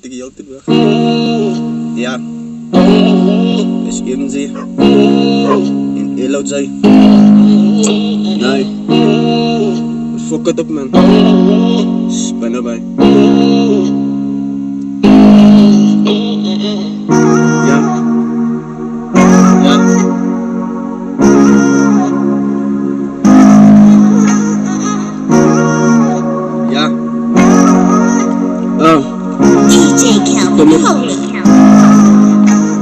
ik je altijd weg. Ja, is in zee. In Eloud zee. Nee. Fuck het op man. Span erbij. Ja. Ja. Ja. Oh. DJ Calvin, holy cow.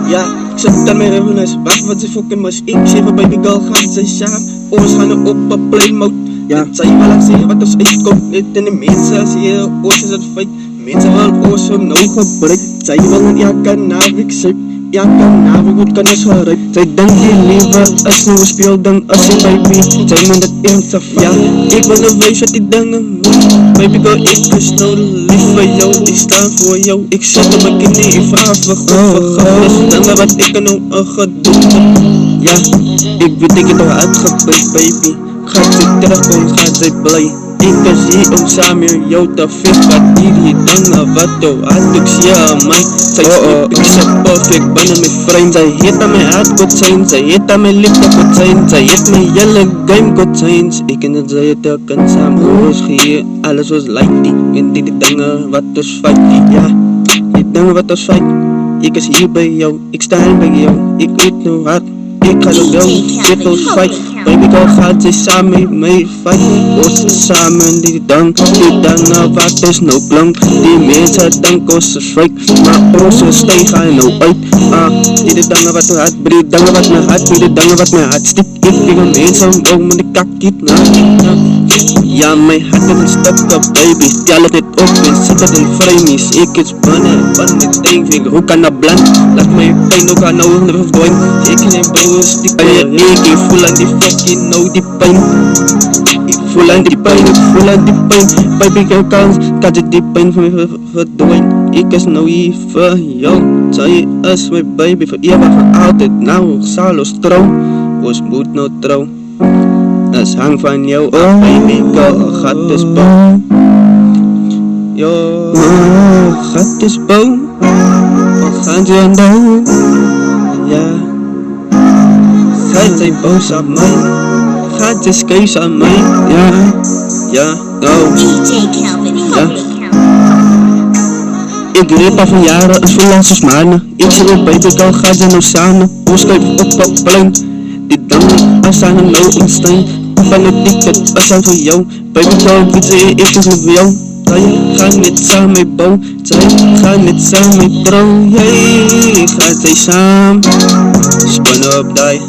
Ja, ik zit daarmee revenues. Wacht wat ze fucking mas. Ik zeven baby girl gaat ze saam. Ons gaan op een play mode. Ja, zij wil lang zeggen wat ons uitkomt. Niet in de mensen als je oors is het feit. Mensen wil oors zo nou gebruikt. Zij wil een ja kan navik zuip. Ja kan navik wat kan is geruip. Zij denkt die leven is nou speel dan als je baby. Zij moet het eens af. Ja, ik wil een wijs wat die dingen moet. Baby girl ik is nou lief voor jou. Ik sta voor jou. Ik zet op mijn knie even af. Vergaf dingen wat ik nou gedoe. Ja, ik weet ik het al uitgebeid baby. Gaat ze terugkomen, gaat zij blij. Ik is hier om samen jou te vissen. Die dingen wat jou had, ik zie aan mij. Zij is ik zo perfect binnen mijn vriend. Zij heet aan mijn hart goed zijn, zij heet aan mijn lippen goed zijn. Zij heet mijn hele game goed zijn. Ik en het zij het telkens samen ons hier. Alles was like die. En die dingen wat ons fight. Ja, die dingen wat ons fight. Ik is hier bij jou, ik sta bij jou. Ik weet nu hard. Ik ga er wel, ik wil fight. Baby girl gaat ze samen mee fight. Ons samen die dank wat is nou klank. Die mensen dank ons strijk. Maar onze stijg gaan nou uit. Die dangen wat me hart, die dangen wat me hart, die dangen wat me hart stikt. Ik wil mensen om de kak niet na. Ja, mijn hart is een stuk op baby. Stel het niet op en zet het in frames. Ik is binnen, van ik denk, hoe kan dat bland? Laat mij pijn ook aan nou never going. Ik kan niet bouwen, stiek bij je nek. Ik voel aan die fucking nou die pijn. Ik voel aan die pijn, ik voel aan die pijn. Baby girl kan je die pijn van me verdwijnen. Ik is nou hier voor jou. Zij is mijn baby voor eeuwig en altijd. Nou, ik zal ons trouw. Ons moet nou trouw. Het hang van jou af, baby girl, gat is bouw. Yo, gat is bouw. Wat gaan ze aan doen? Ja. Gaat zij boos aan mij? Gaat ze skees aan mij? Ja, ja, go. DJ Calvin, holy cow. Ik leef al van jaren, het voelt als maanden. Ik zie een baby girl, gaat ze nou samen. Ons kijkt op dat plein. Die dangen, als aan een nou ontstaan. Fanatiek, het was aan voor jou. Baby girl, weet je, ik is met jou. Zij gaan niet samen bouwen. Zij gaan niet samen trouwen. Hey, gaat zij samen. Spannen op die.